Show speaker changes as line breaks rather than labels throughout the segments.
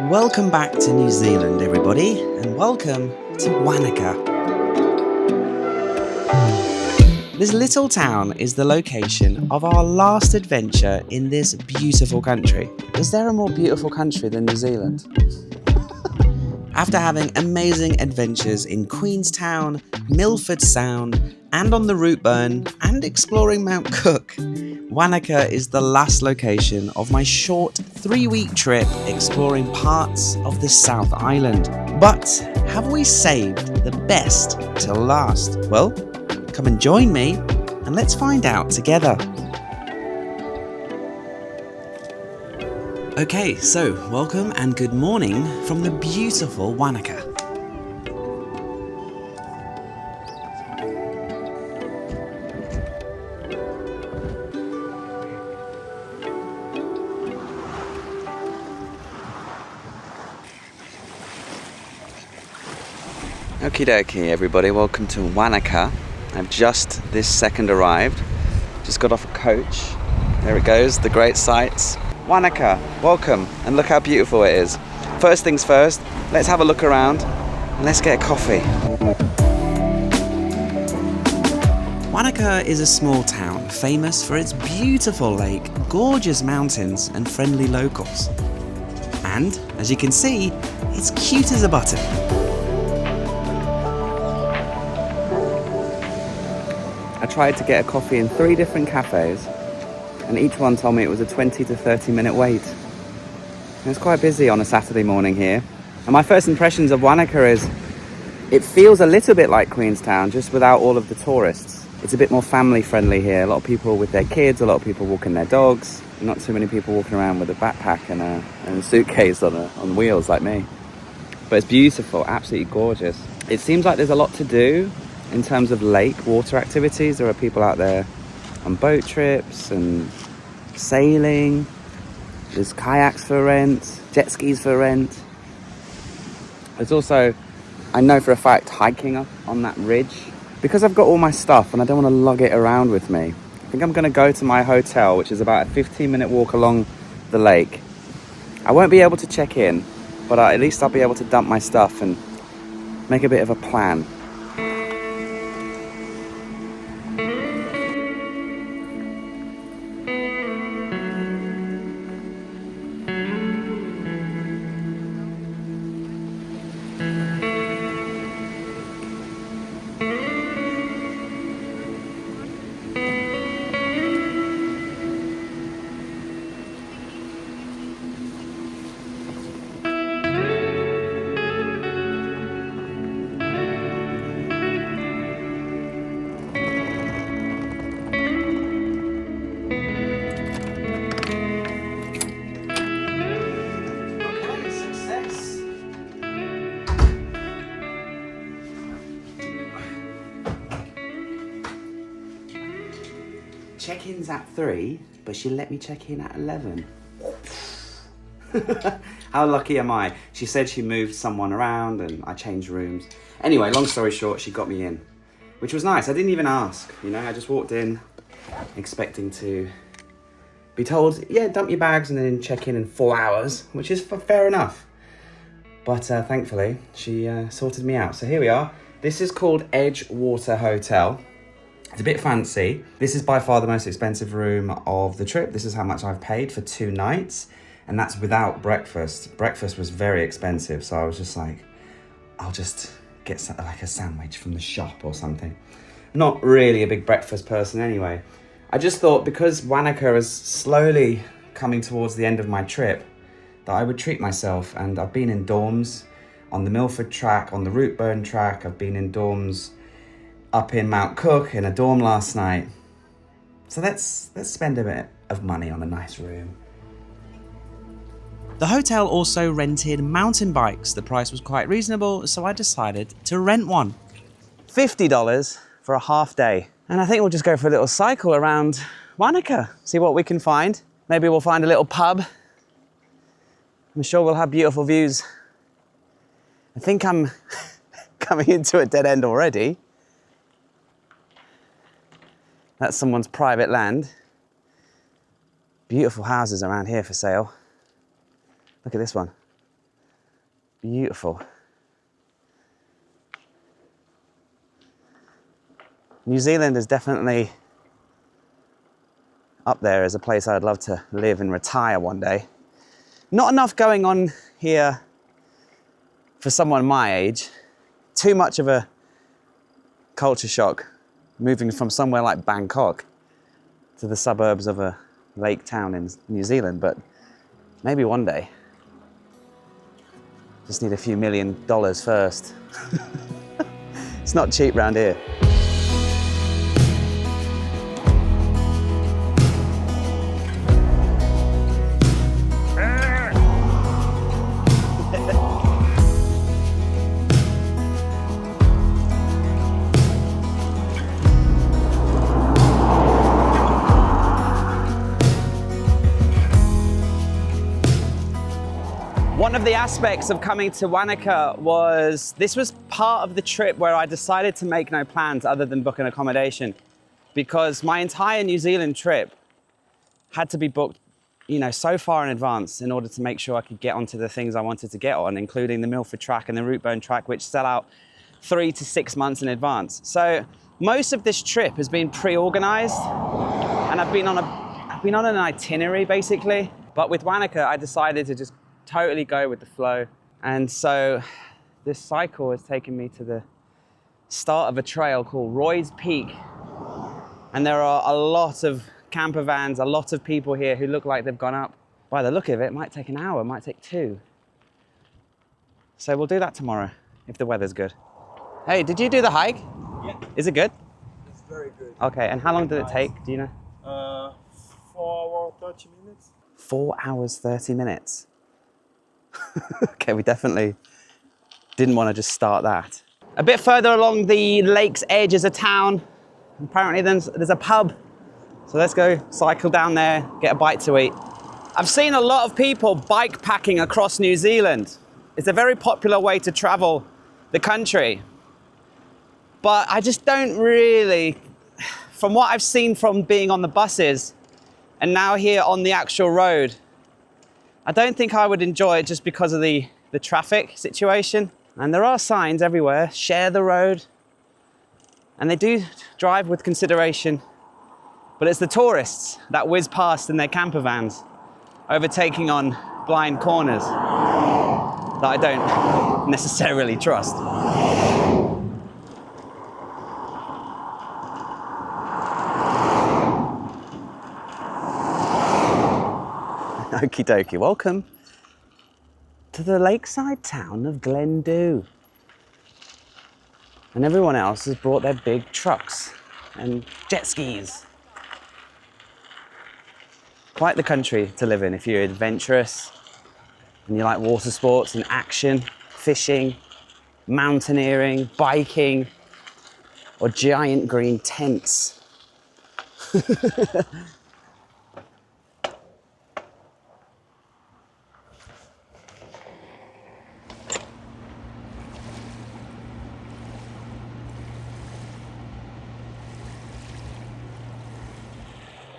Welcome back to New Zealand, everybody, and welcome to Wanaka. This little town is the location of our last adventure in this beautiful country. Is there a more beautiful country than New Zealand? After having amazing adventures in Queenstown, Milford Sound, and on the Routeburn, and exploring Mount Cook, Wanaka is the last location of my short 3-week trip exploring parts of the South Island. But have we saved the best till last? Well, come and join me and let's find out together. Okay, so welcome and good morning from the beautiful Wanaka. Okie dokie everybody, welcome to Wanaka. I've just this second arrived, just got off a coach. There it goes, the great sights. Wanaka, welcome, and look how beautiful it is. First things first, let's have a look around and let's get a coffee. Wanaka is a small town famous for its beautiful lake, gorgeous mountains and friendly locals. And, as you can see, it's cute as a button. I tried to get a coffee in 3 different cafes, and each one told me it was a 20 to 30 minute wait. And it's quite busy on a Saturday morning here. And my first impressions of Wanaka is, it feels a little bit like Queenstown, just without all of the tourists. It's a bit more family friendly here. A lot of people with their kids, a lot of people walking their dogs. Not too many people walking around with a backpack and a suitcase on wheels like me. But it's beautiful, absolutely gorgeous. It seems like there's a lot to do in terms of lake water activities. There are people out there on boat trips and sailing. There's kayaks for rent, jet skis for rent. There's also, I know for a fact, hiking up on that ridge. Because I've got all my stuff and I don't want to lug it around with me, I think I'm going to go to my hotel, which is about a 15-minute walk along the lake. I won't be able to check in, but at least I'll be able to dump my stuff and make a bit of a plan. Check-in's at 3, but she let me check in at 11. How lucky am I? She said she moved someone around and I changed rooms. Anyway, long story short, she got me in, which was nice. I didn't even ask, you know, I just walked in expecting to be told, yeah, dump your bags and then check in 4 hours, which is fair enough. But thankfully, she sorted me out. So here we are. This is called Edgewater Hotel. It's a bit fancy. This is by far the most expensive room of the trip. This is how much I've paid for 2 nights, and that's without breakfast. Breakfast was very expensive, so I was just like, I'll just get like a sandwich from the shop or something. Not really a big breakfast person anyway. I just thought because Wanaka is slowly coming towards the end of my trip, that I would treat myself, and I've been in dorms on the Milford track, on the Routeburn track. I've been in dorms up in Mount Cook in a dorm last night. So let's spend a bit of money on a nice room. The hotel also rented mountain bikes. The price was quite reasonable, so I decided to rent one. $50 for a half day. And I think we'll just go for a little cycle around Wanaka, see what we can find. Maybe we'll find a little pub. I'm sure we'll have beautiful views. I think I'm coming into a dead end already. That's someone's private land. Beautiful houses around here for sale. Look at this one. Beautiful. New Zealand is definitely up there as a place I'd love to live and retire one day. Not enough going on here for someone my age. Too much of a culture shock moving from somewhere like Bangkok to the suburbs of a lake town in New Zealand, but maybe one day. Just need a few $1 million first. It's not cheap round here. One of the aspects of coming to Wanaka was, this was part of the trip where I decided to make no plans other than book an accommodation, because my entire New Zealand trip had to be booked, so far in advance in order to make sure I could get onto the things I wanted to get on, including the Milford track and the Rootburn track, which sell out 3 to 6 months in advance. So most of this trip has been pre-organized, and I've been on an itinerary basically. But with Wanaka, I decided to just totally go with the flow. And so this cycle has taken me to the start of a trail called Roy's Peak. And there are a lot of camper vans, a lot of people here who look like they've gone up. By the look of it, it might take an hour, it might take 2. So we'll do that tomorrow, if the weather's good. Hey, did you do the hike?
Yeah.
Is it good?
It's very good.
Okay, and how long did it take, do you know?
4 hours, 30 minutes.
4 hours, 30 minutes. Okay, we definitely didn't want to just start that. A bit further along the lake's edge is a town. Apparently there's a pub. So let's go cycle down there, get a bite to eat. I've seen a lot of people bike packing across New Zealand. It's a very popular way to travel the country. But I just don't really, from what I've seen from being on the buses and now here on the actual road, I don't think I would enjoy it just because of the traffic situation. And there are signs everywhere, share the road. And they do drive with consideration. But it's the tourists that whiz past in their camper vans, overtaking on blind corners, that I don't necessarily trust. Okie dokie, welcome to the lakeside town of Glendhu. And everyone else has brought their big trucks and jet skis. Quite the country to live in if you're adventurous and you like water sports and action, fishing, mountaineering, biking, or giant green tents.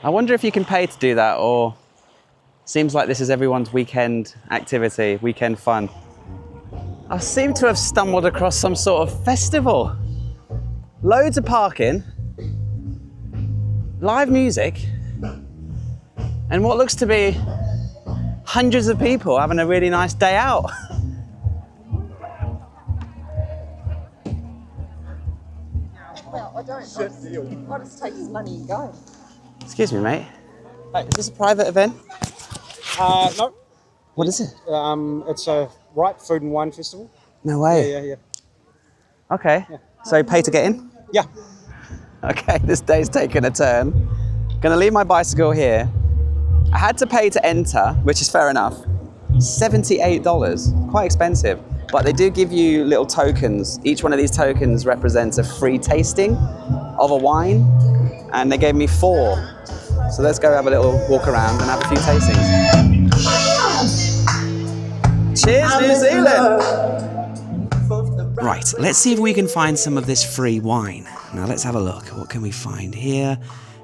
I wonder if you can pay to do that, or seems like this is everyone's weekend activity, weekend fun. I seem to have stumbled across some sort of festival. Loads of parking, live music, and what looks to be hundreds of people having a really nice day out.
Well, I don't. I just take his money and go.
Excuse me, mate. Is this a private event?
No.
What is it?
It's a ripe food and wine festival.
No way.
Yeah.
Okay. Yeah. So pay to get in?
Yeah.
Okay, this day's taken a turn. Gonna leave my bicycle here. I had to pay to enter, which is fair enough. $78, quite expensive. But they do give you little tokens. Each one of these tokens represents a free tasting of a wine. And they gave me 4. So let's go have a little walk around and have a few tastings. Cheers, New Zealand! Right, let's see if we can find some of this free wine. Now let's have a look. What can we find here?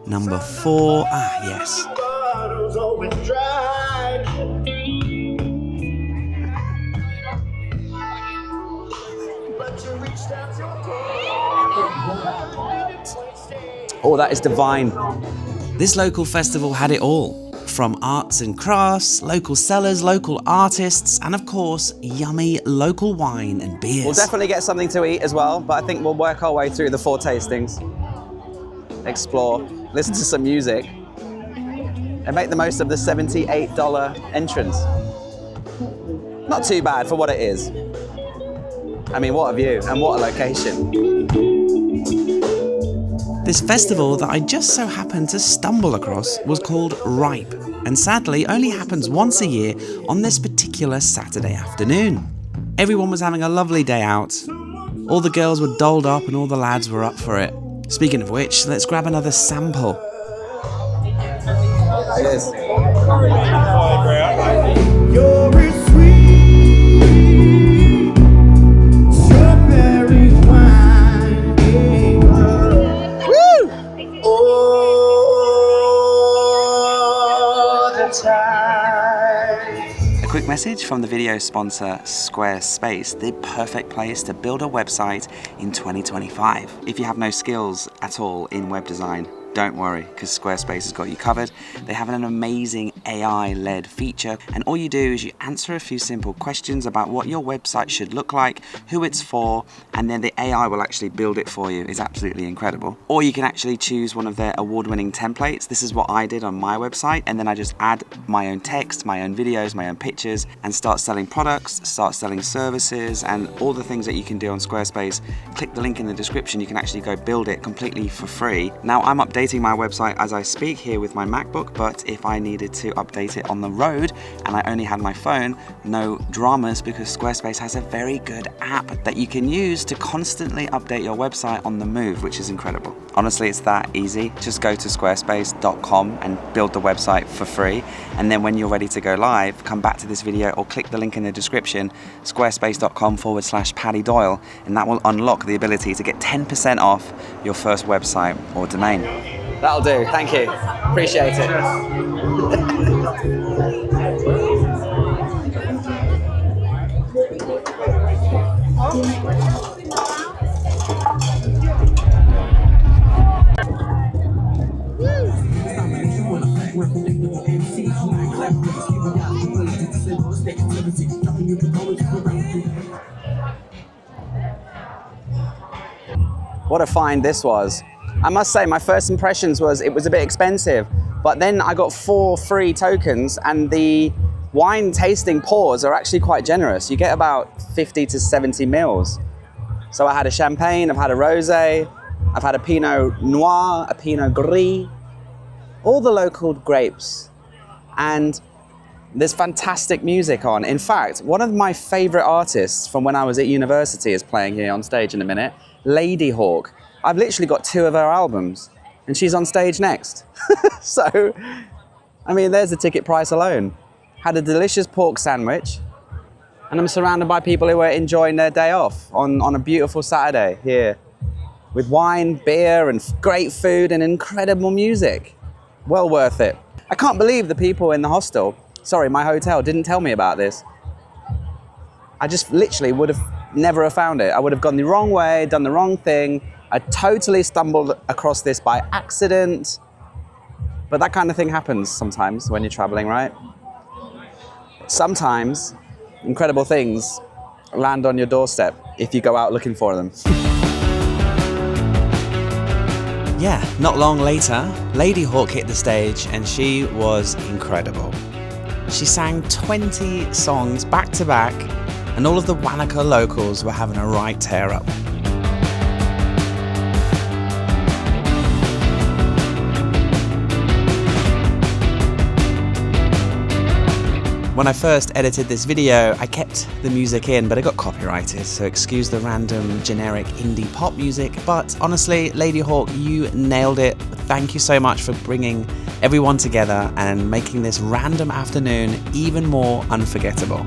Number 4. Ah, yes. Oh, that is divine.
This local festival had it all. From arts and crafts, local sellers, local artists, and of course, yummy local wine and beers.
We'll definitely get something to eat as well, but I think we'll work our way through the 4 tastings. Explore, listen to some music, and make the most of the $78 entrance. Not too bad for what it is. I mean, what a view and what a location.
This festival that I just so happened to stumble across was called Ripe, and sadly only happens once a year on this particular Saturday afternoon. Everyone was having a lovely day out. All the girls were dolled up and all the lads were up for it. Speaking of which, let's grab another sample.
It is. A quick message from the video sponsor Squarespace, the perfect place to build a website in 2025. If you have no skills at all in web design, don't worry, because Squarespace has got you covered. They have an amazing AI-led feature, and all you do is you answer a few simple questions about what your website should look like, who it's for, and then the AI will actually build it for you. It's absolutely incredible. Or you can actually choose one of their award-winning templates. This is what I did on my website, and then I just add my own text, my own videos, my own pictures, and start selling products, start selling services, and all the things that you can do on Squarespace. Click the link in the description. You can actually go build it completely for free. Now, I'm updating my website as I speak here with my MacBook, but if I needed to update it on the road and I only had my phone, no dramas, because Squarespace has a very good app that you can use to constantly update your website on the move, which is incredible. Honestly, it's that easy. Just go to squarespace.com and build the website for free, and then when you're ready to go live, come back to this video or click the link in the description, squarespace.com/Paddy Doyle, and that will unlock the ability to get 10% off your first website or domain. That'll do, thank you. Appreciate it. What a find this was. I must say, my first impressions was it was a bit expensive, but then I got 4 free tokens, and the wine tasting pours are actually quite generous. You get about 50 to 70 mils. So I had a champagne, I've had a rosé, I've had a Pinot Noir, a Pinot Gris, all the local grapes, and there's fantastic music on. In fact, one of my favorite artists from when I was at university is playing here on stage in a minute, Lady Hawk. I've literally got 2 of her albums, and she's on stage next. So, I mean, there's the ticket price alone. Had a delicious pork sandwich, and I'm surrounded by people who are enjoying their day off on a beautiful Saturday here, with wine, beer, and great food and incredible music. Well worth it. I can't believe the people in the hostel, sorry, my hotel, didn't tell me about this. I just literally would have never have found it. I would have gone the wrong way, done the wrong thing. I totally stumbled across this by accident. But that kind of thing happens sometimes when you're traveling, right? Sometimes incredible things land on your doorstep if you go out looking for them.
Yeah, not long later, Lady Hawk hit the stage and she was incredible. She sang 20 songs back to back, and all of the Wanaka locals were having a right tear up. When I first edited this video, I kept the music in, but it got copyrighted, so excuse the random generic indie pop music. But honestly, Lady Hawk, you nailed it. Thank you so much for bringing everyone together and making this random afternoon even more unforgettable.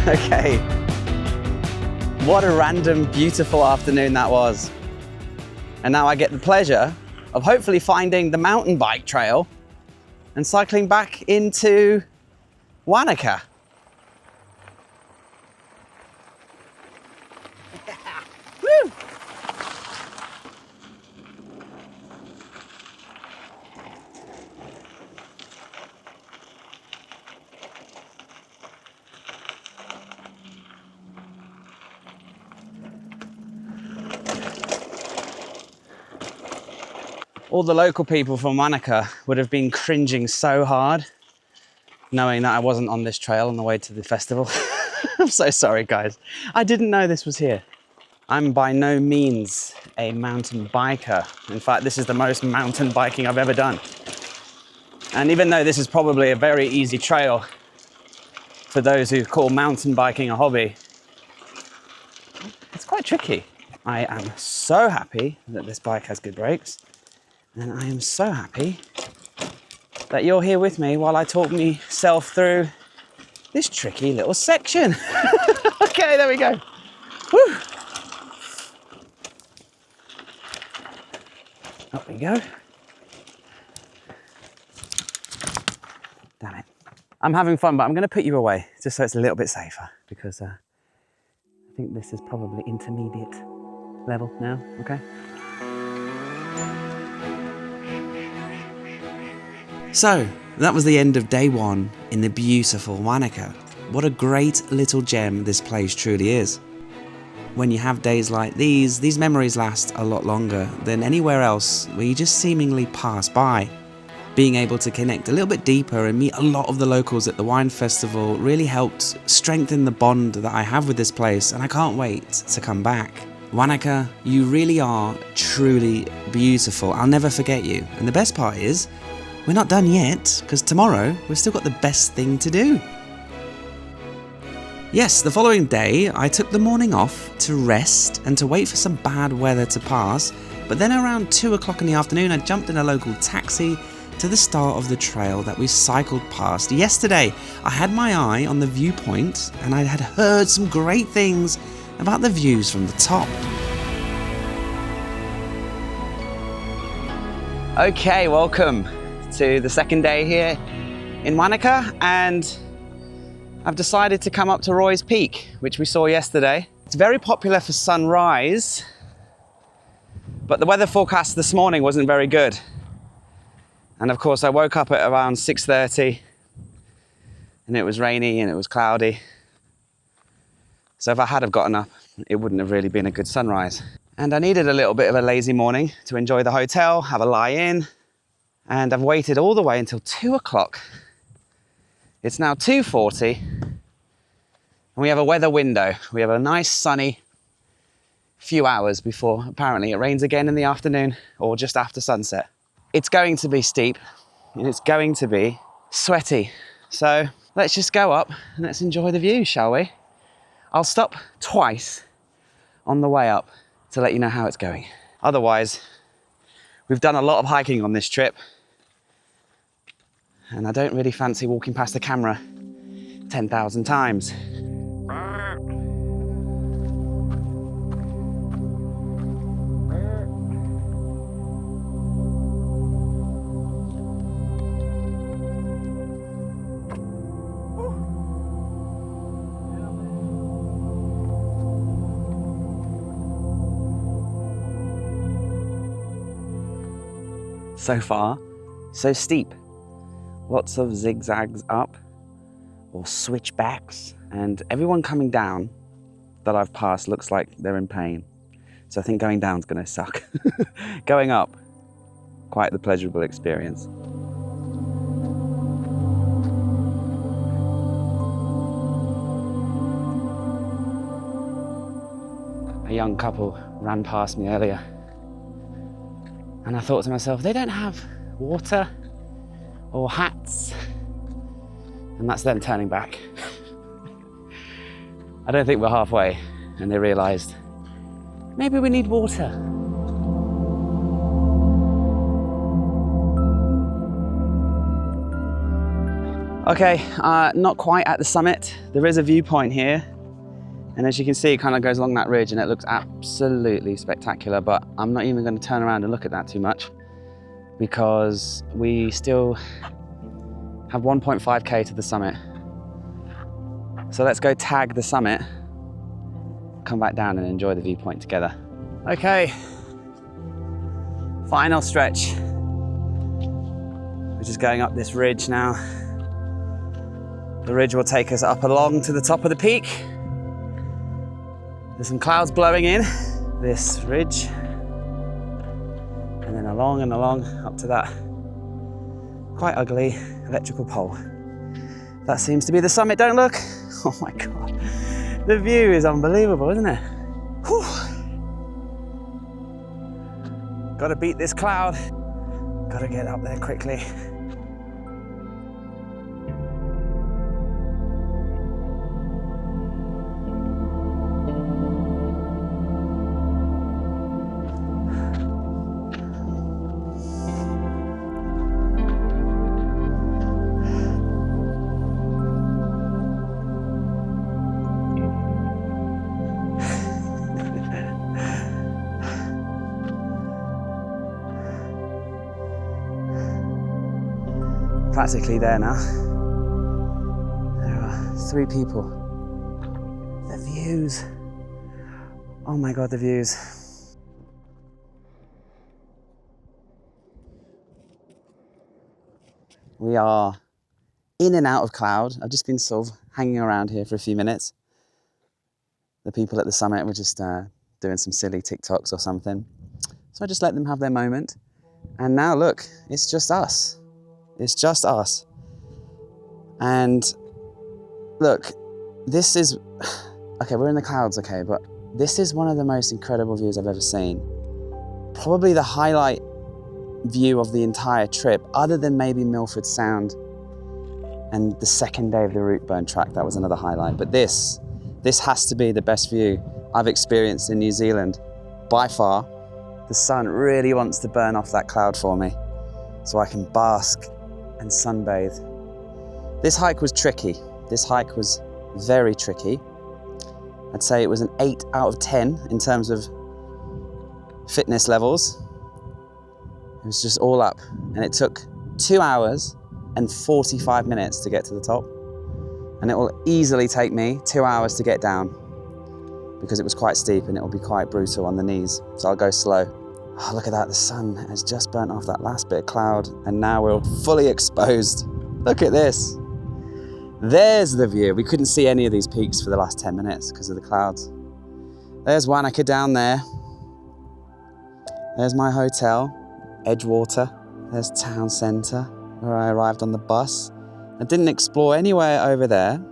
Okay. What a random, beautiful afternoon that was. And now I get the pleasure of hopefully finding the mountain bike trail and cycling back into
Wanaka. Woo! All the local people from Wanaka would have been cringing so hard knowing that I wasn't on this trail on the way to the festival. I'm so sorry, guys. I didn't know this was here. I'm by no means a mountain biker. In fact, this is the most mountain biking I've ever done. And even though this is probably a very easy trail for those who call mountain biking a hobby, it's quite tricky. I am so happy that this bike has good brakes. And I am so happy that you're here with me while I talk myself through this tricky little section. Okay, there we go. Woo. Up we go. Damn it. I'm having fun, but I'm going to put you away just so it's a little bit safer because I think this is probably intermediate level now, okay? So, that was the end of day one in the beautiful Wanaka. What a great little gem this place truly is. When you have days like these memories last a lot longer than anywhere else where you just seemingly pass by. Being able to connect a little bit deeper and meet a lot of the locals at the wine festival really helped strengthen the bond that I have with this place, and I can't wait to come back. Wanaka, you really are truly beautiful. I'll never forget you. And the best part is, we're not done yet, because tomorrow we've still got the best thing to do. Yes, the following day I took the morning off to rest and to wait for some bad weather to pass, but then around 2 o'clock in the afternoon I jumped in a local taxi to the start of the trail that we cycled past. Yesterday I had my eye on the viewpoint and I had heard some great things about the views from the top. Okay, welcome to the second day here in Wanaka, and I've decided to come up to Roy's Peak, which we saw yesterday. It's very popular for sunrise, but the weather forecast this morning wasn't very good. And of course I woke up at around 6:30 and it was rainy and it was cloudy. So if I had have gotten up, it wouldn't have really been a good sunrise. And I needed a little bit of a lazy morning to enjoy the hotel, have a lie-in, and I've waited all the way until 2 o'clock. It's now 2:40, and we have a weather window. We have a nice sunny few hours before apparently it rains again in the afternoon or just after sunset. It's going to be steep and it's going to be sweaty. So let's just go up and let's enjoy the view, shall we? I'll stop twice on the way up to let you know how it's going. Otherwise, we've done a lot of hiking on this trip, and I don't really fancy walking past the camera 10,000 times. So far, so steep. Lots of zigzags up or switchbacks, and everyone coming down that I've passed looks like they're in pain. So I think going down's gonna suck. Going up, quite the pleasurable experience. A young couple ran past me earlier, and I thought to myself, they don't have water or hats. And that's them turning back. I don't think we're halfway, and they realized, maybe we need water. Okay, not quite at the summit. There is a viewpoint here. And as you can see, it kind of goes along that ridge and it looks absolutely spectacular, but I'm not even going to turn around and look at that too much because we still have 1.5k to the summit
So let's go tag the summit, come back down and enjoy the viewpoint together. Okay, final stretch. We're just going up this ridge now. The ridge will take us up along to the top of the peak. There's some clouds blowing in this ridge. And then along and along up to that quite ugly electrical pole. That seems to be the summit, don't look. Oh my God. The view is unbelievable, isn't it? Whew. Gotta beat this cloud. Gotta get up there quickly. Practically there now. There are 3 people. The views. Oh my God, the views. We are in and out of cloud. I've just been sort of hanging around here for a few minutes. The people at the summit were just doing some silly TikToks or something. So I just let them have their moment. And now look, it's just us. It's just us. And look, this is, okay, we're in the clouds, okay, but this is one of the most incredible views I've ever seen. Probably the highlight view of the entire trip, other than maybe Milford Sound and the second day of the Rootburn track. That was another highlight. But this has to be the best view I've experienced in New Zealand by far. The sun really wants to burn off that cloud for me so I can bask and sunbathe. This hike was tricky. This hike was very tricky. I'd say it was an 8 out of 10 in terms of fitness levels. It was just all up, and it took 2 hours and 45 minutes to get to the top. And it will easily take me 2 hours to get down because it was quite steep and it will be quite brutal on the knees. So I'll go slow. Oh, look at that, the sun has just burnt off that last bit of cloud and now we're fully exposed. Look at this. There's the view. We couldn't see any of these peaks for the last 10 minutes because of the clouds. There's Wanaka down there. There's my hotel, Edgewater. There's town centre, where I arrived on the bus. I didn't explore anywhere over there.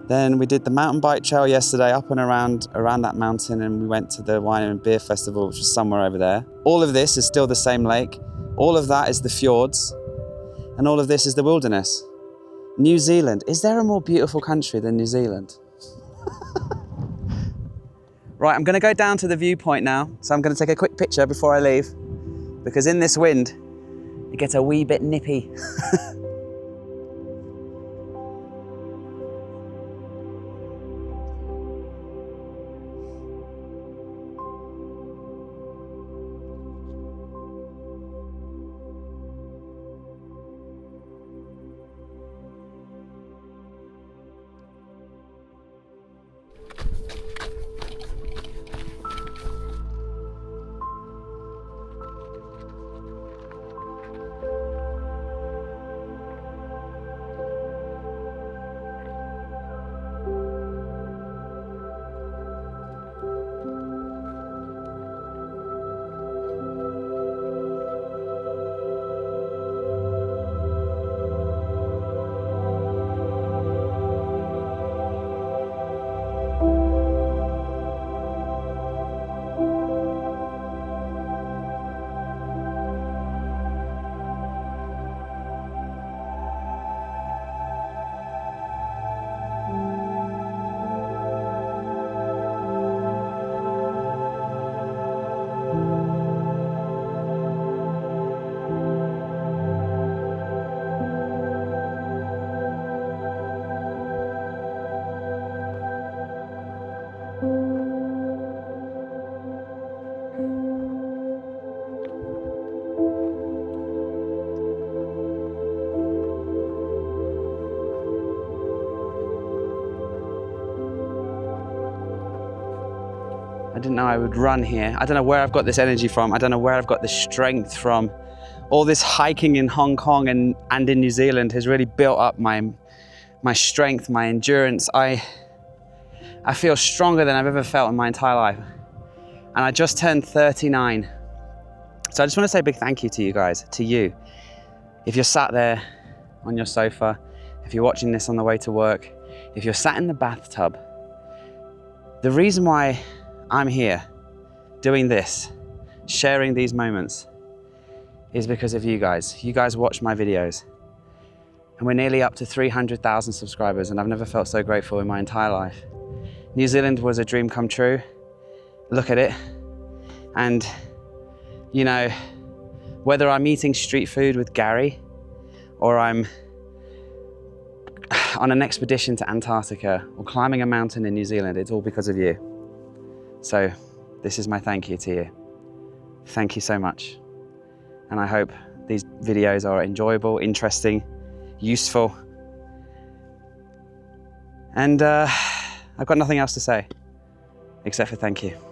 Then we did the mountain bike trail yesterday up and around that mountain, and we went to the Wine and Beer Festival, which was somewhere over there. All of this is still the same lake. All of that is the fjords. And all of this is the wilderness. New Zealand. Is there a more beautiful country than New Zealand? Right, I'm going to go down to the viewpoint now. So I'm going to take a quick picture before I leave, because in this wind, it gets a wee bit nippy. didn't know I would run here. I don't know where I've got this energy from. I don't know where I've got this strength from. All this hiking in Hong Kong and in New Zealand has really built up my strength, my endurance. I feel stronger than I've ever felt in my entire life. And I just turned 39. So I just want to say a big thank you to you guys, to you. If you're sat there on your sofa, if you're watching this on the way to work, if you're sat in the bathtub, the reason why I'm here doing this, sharing these moments, is because of you guys. You guys watch my videos. And we're nearly up to 300,000 subscribers, and I've never felt so grateful in my entire life. New Zealand was a dream come true. Look at it. And, you know, whether I'm eating street food with Gary, or I'm on an expedition to Antarctica, or climbing a mountain in New Zealand, it's all because of you. So this is my thank you to you. Thank you so much. And I hope these videos are enjoyable, interesting, useful. And I've got nothing else to say except for thank you.